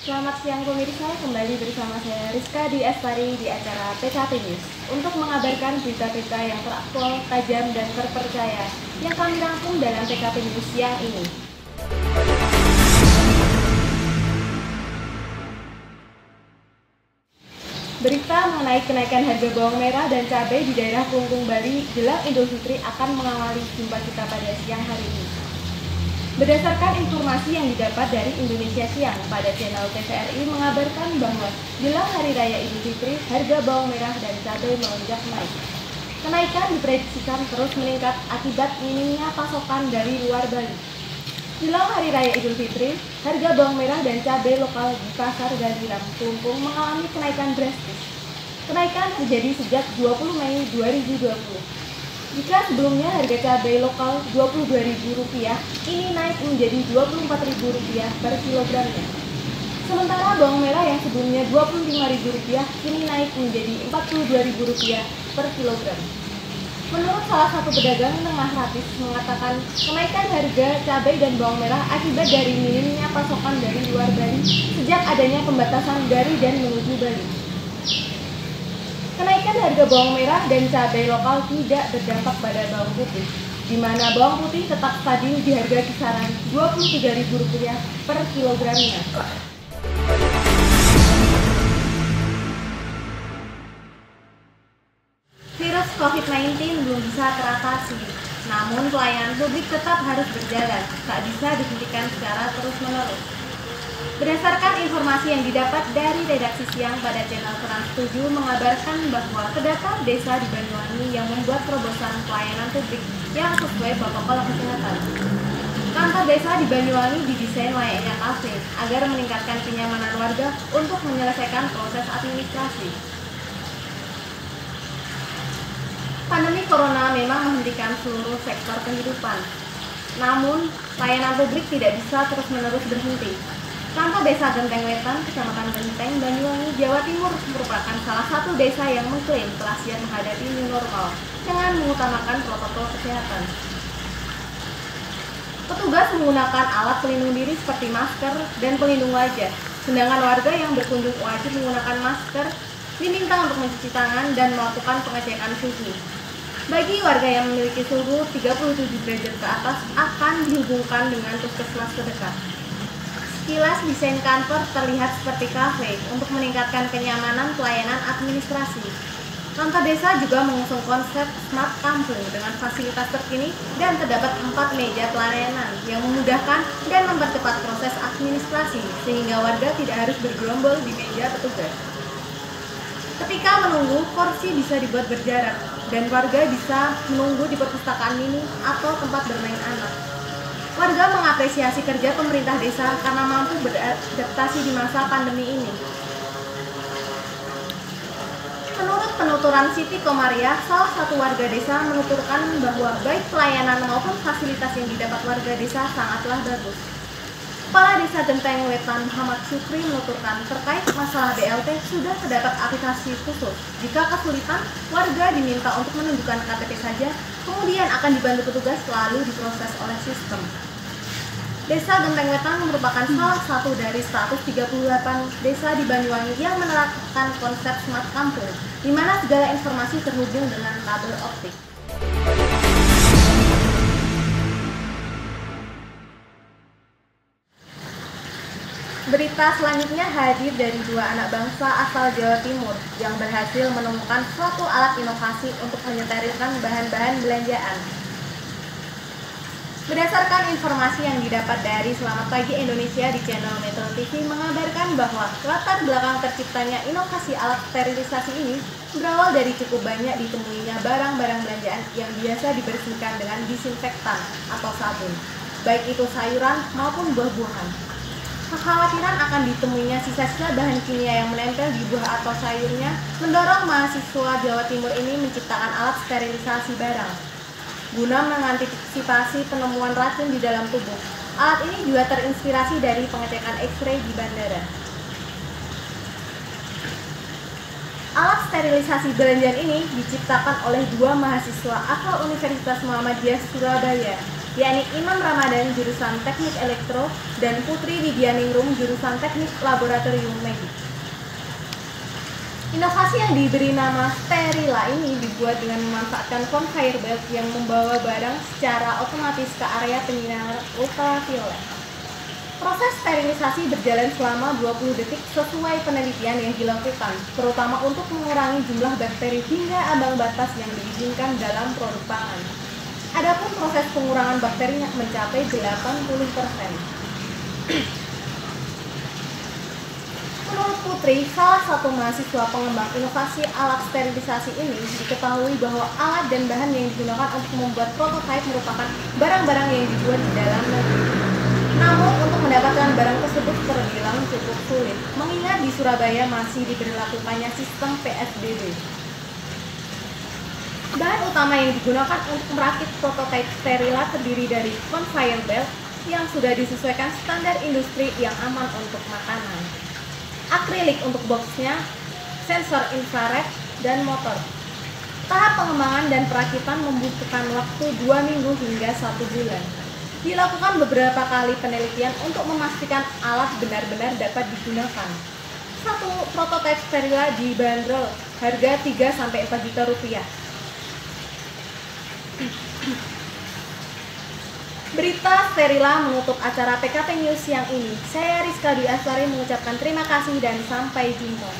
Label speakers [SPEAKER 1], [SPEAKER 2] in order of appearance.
[SPEAKER 1] Selamat siang pemirsa, kembali bersama saya Rizka di Estari di acara PKP News untuk mengabarkan berita-berita yang teraktual, tajam, dan terpercaya yang kami rangkum dalam PKP News siang ini. Berita mengenai kenaikan harga bawang merah dan cabai di daerah Klungkung, Bali jelang Idul Fitri akan mengawali jumpa kita pada siang hari ini. Berdasarkan informasi yang didapat dari Indonesia Siang pada channel TVRI mengabarkan bahwa jelang Hari Raya Idul Fitri, harga bawang merah dan cabai melonjak naik. Kenaikan diprediksikan terus meningkat akibat minimnya pasokan dari luar Bali. Jelang Hari Raya Idul Fitri, harga bawang merah dan cabai lokal di Pasar Galiram, Klungkung mengalami kenaikan drastis. Kenaikan terjadi sejak 20 Mei 2020. Jika sebelumnya harga cabai lokal Rp22.000, kini naik menjadi Rp24.000 per kilogramnya. Sementara bawang merah yang sebelumnya Rp25.000 kini naik menjadi Rp42.000 per kilogram. Menurut salah satu pedagang tengah Rapis mengatakan kenaikan harga cabai dan bawang merah akibat dari minimnya pasokan dari luar Bali sejak adanya pembatasan dari dan menuju Bali. Kenaikan harga bawang merah dan cabai lokal tidak berdampak pada bawang putih, di mana bawang putih tetap stabil di harga kisaran Rp23.000 per kilogramnya. Virus COVID-19 belum bisa teratasi, namun pelayanan publik tetap harus berjalan, tak bisa dihentikan secara terus-menerus. Berdasarkan informasi yang didapat dari redaksi siang pada channel Trans 7 mengabarkan bahwa terdapat desa di Banyuwangi yang membuat terobosan pelayanan publik yang sesuai protokol kesehatan. Kantor desa di Banyuwangi didesain layaknya kafe agar meningkatkan kenyamanan warga untuk menyelesaikan proses administrasi. Pandemi Corona memang menghentikan seluruh sektor kehidupan, namun pelayanan publik tidak bisa terus-menerus berhenti. Kantor Desa Genteng Wetan, Kecamatan Genteng, Banyuwangi, Jawa Timur merupakan salah satu desa yang mengklaim telah siap menghadapi new normal dengan mengutamakan protokol kesehatan. Petugas menggunakan alat pelindung diri seperti masker dan pelindung wajah, sedangkan warga yang berkunjung wajib menggunakan masker diminta untuk mencuci tangan dan melakukan pengecekan suhu. Bagi warga yang memiliki suhu 37 derajat ke atas akan dihubungkan dengan puskesmas terdekat. Sekilas desain kantor terlihat seperti kafe untuk meningkatkan kenyamanan pelayanan administrasi. Kantor desa juga mengusung konsep smart kampung dengan fasilitas terkini dan terdapat 4 meja pelayanan yang memudahkan dan mempercepat proses administrasi sehingga warga tidak harus bergerombol di meja petugas. Ketika menunggu, kursi bisa dibuat berjarak dan warga bisa menunggu di perpustakaan mini atau tempat bermain anak. Warga mengapresiasi kerja pemerintah desa karena mampu beradaptasi di masa pandemi ini. Menurut penuturan Siti Komaria, salah satu warga desa menuturkan bahwa baik pelayanan maupun fasilitas yang didapat warga desa sangatlah bagus. Kepala Desa Genteng Wetan Muhammad Syukri menuturkan terkait masalah BLT sudah terdapat aplikasi khusus. Jika kesulitan, warga diminta untuk menunjukkan KTP saja, kemudian akan dibantu petugas lalu diproses oleh sistem. Desa Genteng Wetan merupakan salah satu dari 138 desa di Banyuwangi yang menerapkan konsep smart kampung, di mana segala informasi terhubung dengan kabel optik. Berita selanjutnya hadir dari 2 anak bangsa asal Jawa Timur yang berhasil menemukan suatu alat inovasi untuk mensterilkan bahan-bahan belanjaan. Berdasarkan informasi yang didapat dari Selamat Pagi Indonesia di channel Metro TV mengabarkan bahwa latar belakang terciptanya inovasi alat sterilisasi ini berawal dari cukup banyak ditemuinya barang-barang belanjaan yang biasa dibersihkan dengan disinfektan atau sabun, baik itu sayuran maupun buah-buahan. Kekhawatiran akan ditemuinya sisa-sisa bahan kimia yang menempel di buah atau sayurnya mendorong mahasiswa Jawa Timur ini menciptakan alat sterilisasi barang guna mengantisipasi penemuan racun di dalam tubuh. Alat ini juga terinspirasi dari pengecekan X-ray di bandara. Alat sterilisasi belanjaan ini diciptakan oleh 2 mahasiswa asal Universitas Muhammadiyah Surabaya yakni Imam Ramadan jurusan Teknik Elektro dan Putri Widianingrum jurusan Teknik Laboratorium Medik. Inovasi yang diberi nama Sterila ini dibuat dengan memanfaatkan conveyor belt yang membawa barang secara otomatis ke area penyinaran ultraviolet. Proses sterilisasi berjalan selama 20 detik sesuai penelitian yang dilakukan, terutama untuk mengurangi jumlah bakteri hingga ambang batas yang diizinkan dalam produk pangan. Adapun proses pengurangan bakterinya mencapai 80%. Menurut Putri, salah satu mahasiswa pengembang inovasi alat sterilisasi ini, diketahui bahwa alat dan bahan yang digunakan untuk membuat prototipe merupakan barang-barang yang dibuat di dalam negeri. Namun, untuk mendapatkan barang tersebut terbilang cukup sulit, mengingat di Surabaya masih diberlakukannya sistem PSBB. Bahan utama yang digunakan untuk merakit prototipe sterila terdiri dari conveyor belt yang sudah disesuaikan standar industri yang aman untuk makanan, akrilik untuk boxnya, sensor infrared, dan motor. Tahap pengembangan dan perakitan membutuhkan waktu 2 minggu hingga 1 bulan. Dilakukan beberapa kali penelitian untuk memastikan alat benar-benar dapat digunakan. Satu prototipe sterila dibanderol harga 3-4 juta rupiah. Berita Sterila menutup acara PKP News siang ini. Saya Rizka Dwi Aswari mengucapkan terima kasih dan sampai jumpa.